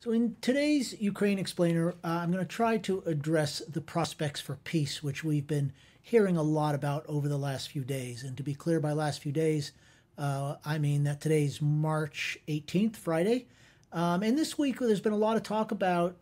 So in today's Ukraine Explainer, I'm going to try to address the prospects for peace, which we've been hearing a lot about over the last few days. And to be clear, by last few days, I mean that today's March 18th, Friday. And this week, there's been a lot of talk about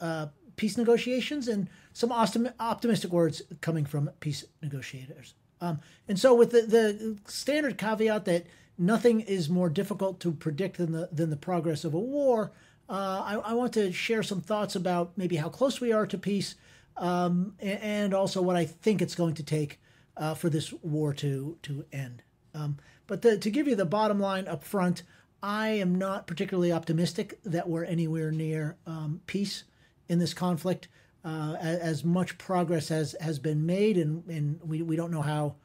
peace negotiations and some optimistic words coming from peace negotiators. And so with the standard caveat that nothing is more difficult to predict than the progress of a war, I want to share some thoughts about maybe how close we are to peace, and also what I think it's going to take for this war to end. But to give you the bottom line up front, I am not particularly optimistic that we're anywhere near peace in this conflict. As much progress has been made, and we don't know how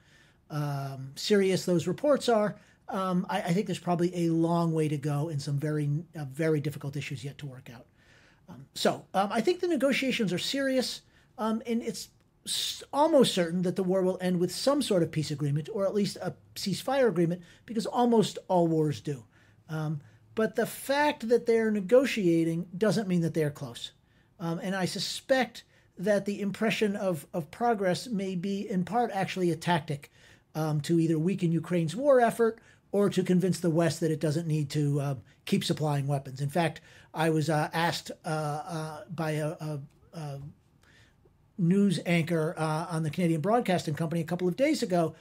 serious those reports are. I think there's probably a long way to go and some very difficult issues yet to work out. I think the negotiations are serious, and it's almost certain that the war will end with some sort of peace agreement, or at least a ceasefire agreement, because almost all wars do. But the fact that they're negotiating doesn't mean that they're close. And I suspect that the impression of progress may be in part actually a tactic to either weaken Ukraine's war effort or to convince the West that it doesn't need to keep supplying weapons. In fact, I was asked by a news anchor on the Canadian Broadcasting Company a couple of days ago,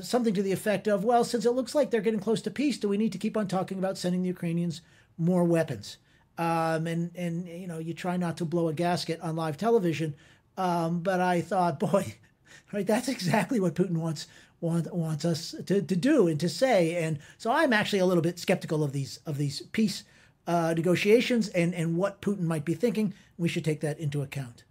something to the effect of, well, since it looks like they're getting close to peace, do we need to keep on talking about sending the Ukrainians more weapons? And you know, you try not to blow a gasket on live television, but I thought, boy, right, that's exactly what Putin wants us to do and to say. And so I'm actually a little bit skeptical of these peace negotiations and what Putin might be thinking. We should take that into account.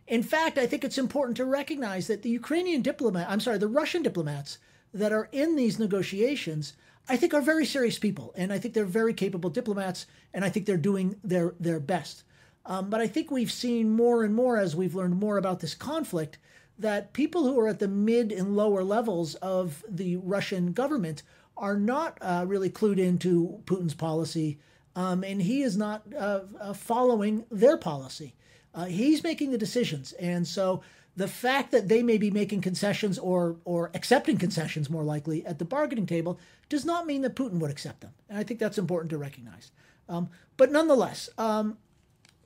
In fact, I think it's important to recognize that the Russian diplomats that are in these negotiations, I think, are very serious people, and I think they're very capable diplomats, and I think they're doing their best. But I think we've seen more and more, as we've learned more about this conflict, that people who are at the mid and lower levels of the Russian government are not really clued into Putin's policy, and he is not following their policy. He's making the decisions, and so the fact that they may be making concessions or accepting concessions, more likely, at the bargaining table does not mean that Putin would accept them. And I think that's important to recognize. But nonetheless,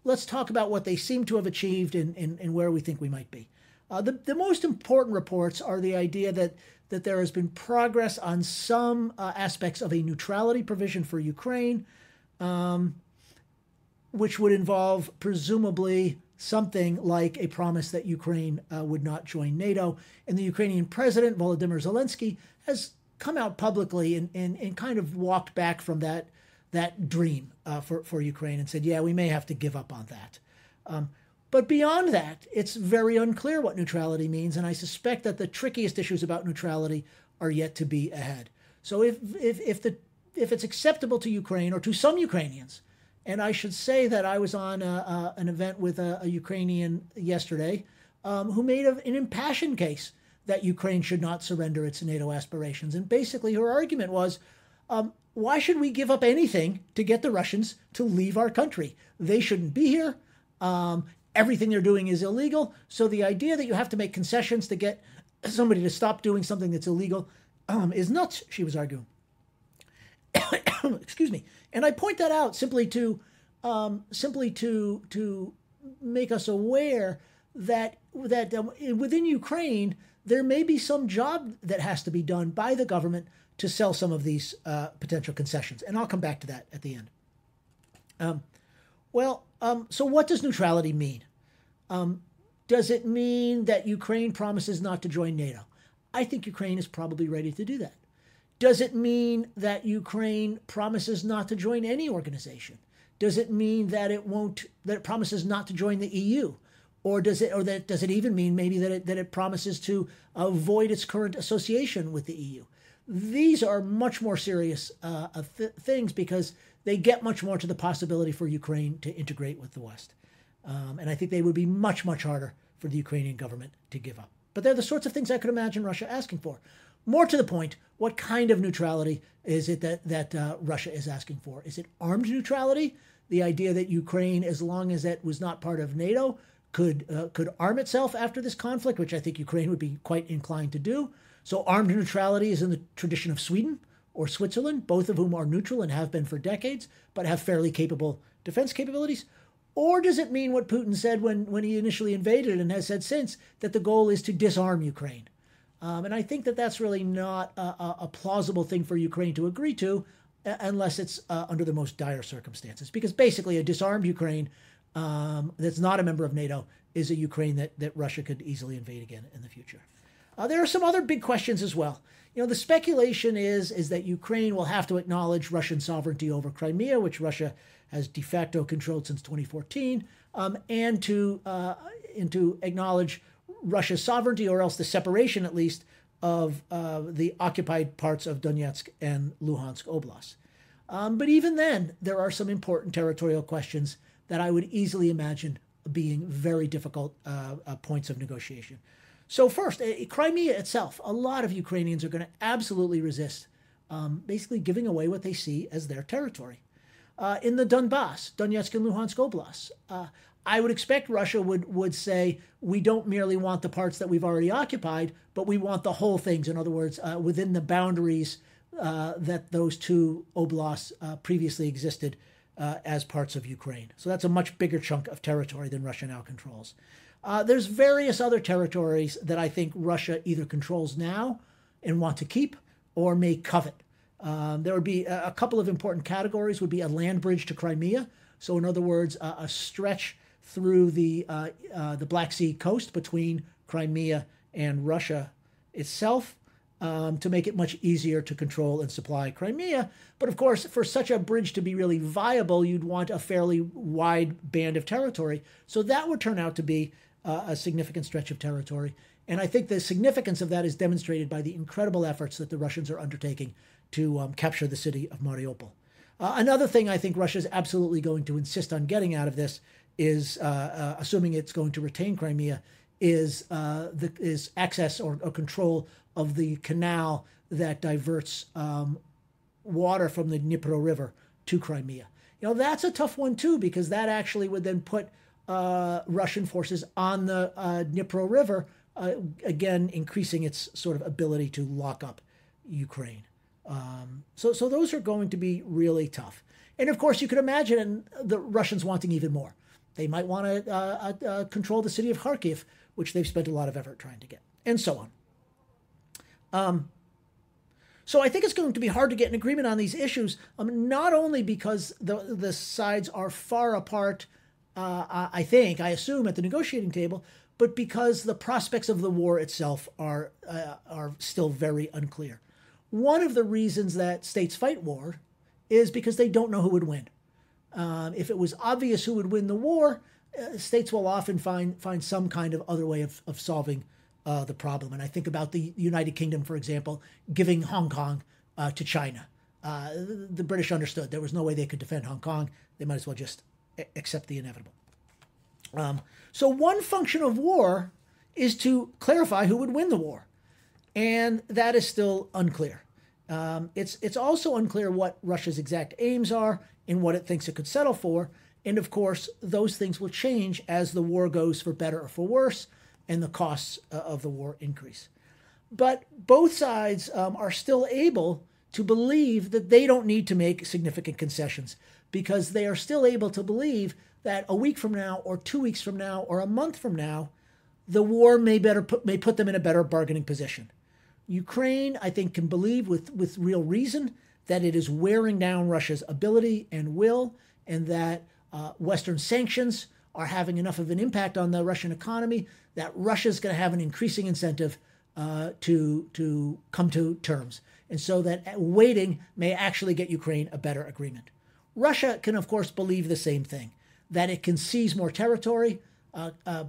let's talk about what they seem to have achieved and where we think we might be. The most important reports are the idea that there has been progress on some aspects of a neutrality provision for Ukraine, which would involve presumably something like a promise that Ukraine would not join NATO. And the Ukrainian president, Volodymyr Zelensky, has come out publicly and kind of walked back from that dream for Ukraine and said, yeah, we may have to give up on that. But beyond that, it's very unclear what neutrality means, and I suspect that the trickiest issues about neutrality are yet to be ahead. So if it's acceptable to Ukraine or to some Ukrainians, and I should say that I was on an event with a Ukrainian yesterday who made an impassioned case that Ukraine should not surrender its NATO aspirations. And basically her argument was, why should we give up anything to get the Russians to leave our country? They shouldn't be here. Everything they're doing is illegal. So the idea that you have to make concessions to get somebody to stop doing something that's illegal is nuts, she was arguing. Excuse me. And I point that out simply to make us aware that within Ukraine there may be some job that has to be done by the government to sell some of these potential concessions, and I'll come back to that at the end. So what does neutrality mean? Does it mean that Ukraine promises not to join NATO? I think Ukraine is probably ready to do that. Does it mean that Ukraine promises not to join any organization? Does it mean that it promises not to join the EU? Or does it even mean maybe that it promises to avoid its current association with the EU? These are much more serious things because they get much more to the possibility for Ukraine to integrate with the West. And I think they would be much, much harder for the Ukrainian government to give up. But they're the sorts of things I could imagine Russia asking for. More to the point, what kind of neutrality is it that Russia is asking for? Is it armed neutrality? The idea that Ukraine, as long as it was not part of NATO, could arm itself after this conflict, which I think Ukraine would be quite inclined to do. So armed neutrality is in the tradition of Sweden or Switzerland, both of whom are neutral and have been for decades, but have fairly capable defense capabilities. Or does it mean what Putin said when he initially invaded and has said since, that the goal is to disarm Ukraine? And I think that that's really not a plausible thing for Ukraine to agree to unless it's under the most dire circumstances. Because basically a disarmed Ukraine that's not a member of NATO is a Ukraine that Russia could easily invade again in the future. There are some other big questions as well. The speculation is that Ukraine will have to acknowledge Russian sovereignty over Crimea, which Russia has de facto controlled since 2014, and to acknowledge Russia's sovereignty, or else the separation, at least, of the occupied parts of Donetsk and Luhansk Oblast. But even then, there are some important territorial questions that I would easily imagine being very difficult points of negotiation. So first, Crimea itself, a lot of Ukrainians are going to absolutely resist basically giving away what they see as their territory. In the Donbass, Donetsk and Luhansk Oblast, I would expect Russia would say, we don't merely want the parts that we've already occupied, but we want the whole things. In other words, within the boundaries that those two oblasts previously existed as parts of Ukraine. So that's a much bigger chunk of territory than Russia now controls. There's various other territories that I think Russia either controls now and want to keep or may covet. There would be a couple of important categories. Would be a land bridge to Crimea. So in other words, a stretch through the Black Sea coast between Crimea and Russia itself to make it much easier to control and supply Crimea. But of course, for such a bridge to be really viable, you'd want a fairly wide band of territory. So that would turn out to be a significant stretch of territory. And I think the significance of that is demonstrated by the incredible efforts that the Russians are undertaking to capture the city of Mariupol. Another thing I think Russia is absolutely going to insist on getting out of this is, assuming it's going to retain Crimea, is access or control of the canal that diverts water from the Dnipro River to Crimea. That's a tough one too, because that actually would then put Russian forces on the Dnipro River, again increasing its sort of ability to lock up Ukraine. So those are going to be really tough. And of course, you could imagine the Russians wanting even more. They might want to control the city of Kharkiv, which they've spent a lot of effort trying to get, and so on. So I think it's going to be hard to get an agreement on these issues, not only because the sides are far apart, I assume, at the negotiating table, but because the prospects of the war itself are still very unclear. One of the reasons that states fight war is because they don't know who would win. If it was obvious who would win the war, states will often find some kind of other way of solving the problem. And I think about the United Kingdom, for example, giving Hong Kong to China. The British understood there was no way they could defend Hong Kong. They might as well just accept the inevitable. So one function of war is to clarify who would win the war. And that is still unclear. It's also unclear what Russia's exact aims are and what it thinks it could settle for. And of course, those things will change as the war goes for better or for worse, and the costs of the war increase. But both sides are still able to believe that they don't need to make significant concessions, because they are still able to believe that a week from now or 2 weeks from now or a month from now, the war may put them in a better bargaining position. Ukraine, I think, can believe with real reason that it is wearing down Russia's ability and will, and that Western sanctions are having enough of an impact on the Russian economy that Russia's going to have an increasing incentive to come to terms. And so that waiting may actually get Ukraine a better agreement. Russia can, of course, believe the same thing, that it can seize more territory,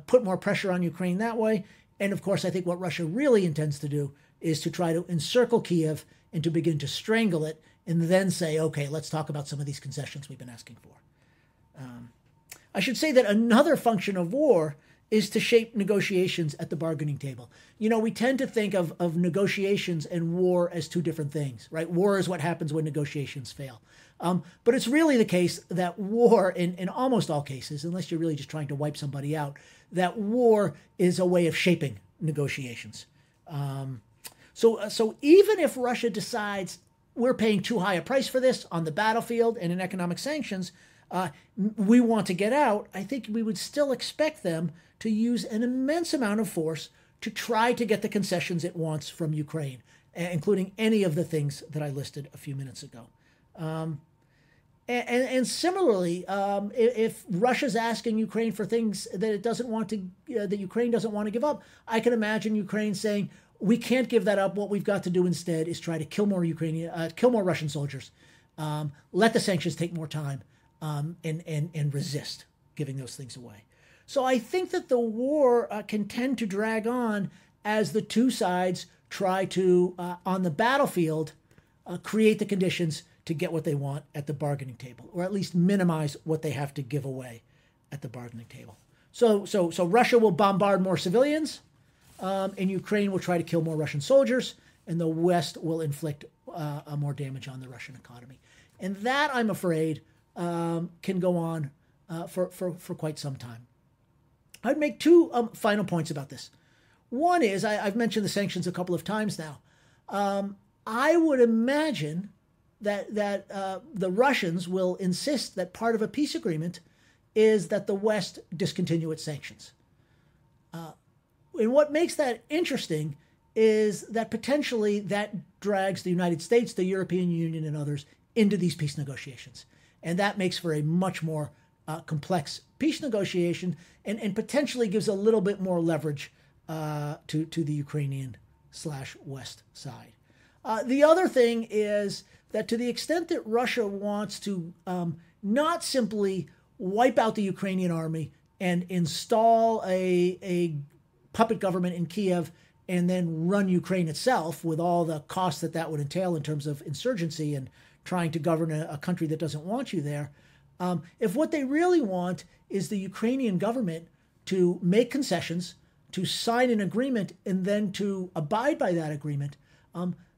put more pressure on Ukraine that way. And of course, I think what Russia really intends to do is to try to encircle Kiev and to begin to strangle it, and then say, okay, let's talk about some of these concessions we've been asking for. I should say that another function of war is to shape negotiations at the bargaining table. You know, we tend to think of negotiations and war as two different things, right? War is what happens when negotiations fail. But it's really the case that war, in almost all cases, unless you're really just trying to wipe somebody out, that war is a way of shaping negotiations. So even if Russia decides we're paying too high a price for this on the battlefield and in economic sanctions, we want to get out, I think we would still expect them to use an immense amount of force to try to get the concessions it wants from Ukraine, including any of the things that I listed a few minutes ago. And similarly, if Russia's asking Ukraine for things that it doesn't want to, that Ukraine doesn't want to give up, I can imagine Ukraine saying, "We can't give that up. What we've got to do instead is try to kill more Russian soldiers, let the sanctions take more time, and resist giving those things away." So I think that the war can tend to drag on as the two sides try to, on the battlefield, create the conditions to get what they want at the bargaining table, or at least minimize what they have to give away at the bargaining table. So Russia will bombard more civilians, and Ukraine will try to kill more Russian soldiers, and the West will inflict more damage on the Russian economy. And that, I'm afraid, can go on for quite some time. I'd make two final points about this. One is, I've mentioned the sanctions a couple of times now. I would imagine that the Russians will insist that part of a peace agreement is that the West discontinue its sanctions. And what makes that interesting is that potentially that drags the United States, the European Union, and others into these peace negotiations. And that makes for a much more complex peace negotiation, and potentially gives a little bit more leverage to the Ukrainian/West side. The other thing is that to the extent that Russia wants to not simply wipe out the Ukrainian army and install a puppet government in Kiev and then run Ukraine itself with all the costs that would entail in terms of insurgency and trying to govern a country that doesn't want you there, if what they really want is the Ukrainian government to make concessions, to sign an agreement, and then to abide by that agreement,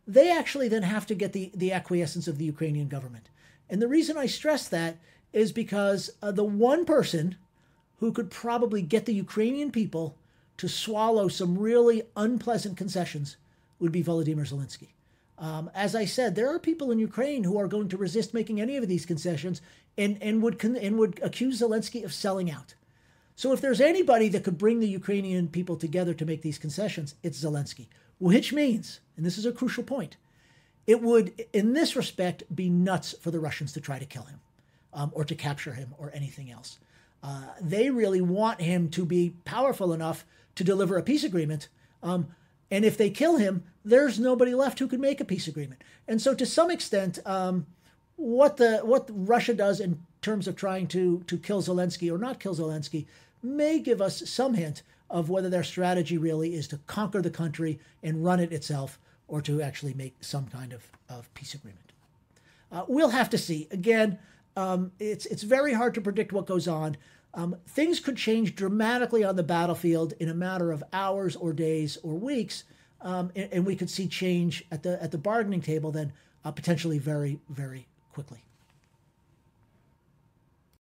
they actually then have to get the acquiescence of the Ukrainian government. And the reason I stress that is because the one person who could probably get the Ukrainian people to swallow some really unpleasant concessions would be Volodymyr Zelensky. As I said, there are people in Ukraine who are going to resist making any of these concessions and would accuse Zelensky of selling out. So if there's anybody that could bring the Ukrainian people together to make these concessions, it's Zelensky, which means, and this is a crucial point, it would, in this respect, be nuts for the Russians to try to kill him or to capture him or anything else. They really want him to be powerful enough to deliver a peace agreement. And if they kill him, there's nobody left who could make a peace agreement. And so to some extent, what Russia does in terms of trying to kill Zelensky or not kill Zelensky may give us some hint of whether their strategy really is to conquer the country and run it itself, or to actually make some kind of peace agreement. We'll have to see. Again, it's very hard to predict what goes on. Things could change dramatically on the battlefield in a matter of hours or days or weeks, and we could see change at the bargaining table then potentially very, very quickly.